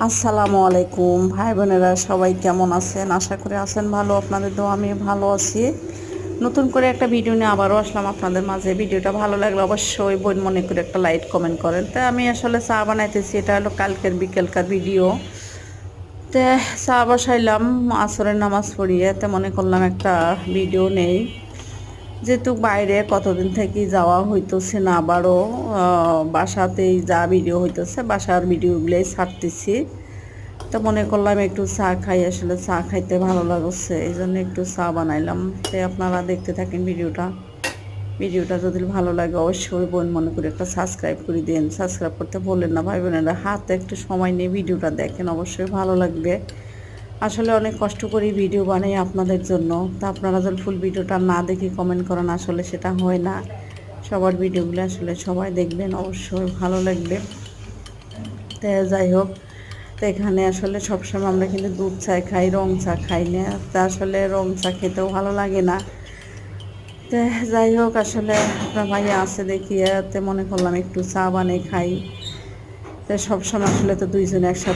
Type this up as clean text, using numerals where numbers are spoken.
আসসালামু আলাইকুম ভাই বোনেরা, সবাই কেমন আছেন? আশা করি আছেন ভালো। আপনাদের তো আমি ভালো আছি। নতুন করে একটা ভিডিও নিয়ে আবারও আসলাম আপনাদের মাঝে। ভিডিওটা ভালো লাগলে অবশ্যই বোন মনে করে একটা লাইক কমেন্ট করেন। তাই আমি আসলে চা বানাইতেছি, এটা হলো কালকের বিকেলকার ভিডিও। তে চা বসাইলাম আসরের নামাজ পড়িয়ে, তে মনে করলাম একটা ভিডিও নেই, যেহেতু বাইরে কতদিন থেকে যাওয়া হইতেছে না। আবারও বাসাতেই যা ভিডিও হইতেছে বাসার ভিডিওগুলোই ছাড়তেছি। তো মনে করলাম একটু চা খাই, আসলে চা খাইতে ভালো লাগছে, এই জন্য একটু চা বানাইলাম। তাই আপনারা দেখতে থাকেন ভিডিওটা। ভিডিওটা যদি ভালো লাগে অবশ্যই বোন মনে করে একটা সাবস্ক্রাইব করে দিন। সাবস্ক্রাইব করতে বললেন না ভাই বোনেরা, হাতে একটু সময় নিয়ে ভিডিওটা দেখেন, অবশ্যই ভালো লাগবে। আসলে অনেক কষ্ট করে ভিডিও বানাই আপনাদের জন্য। তা আপনারা যদি ফুল ভিডিওটা না দেখে কমেন্ট করেন, আসলে সেটা হয় না। সবার ভিডিওগুলো আসলে সবাই দেখবেন, অবশ্যই ভালো লাগবে। তো যাই হোক, তো এখানে আসলে সবসময় আমরা কিন্তু দুধ চা খাই, রং চা খাই না। তা আসলে রং চা খেতেও ভালো লাগে না। তো যাই হোক, আসলে আপনার ভাইয়া আছে দেখিয়ে মনে করলাম একটু চা বানিয়ে খাই। তো সবসময় আসলে তো দুইজনে একসাথে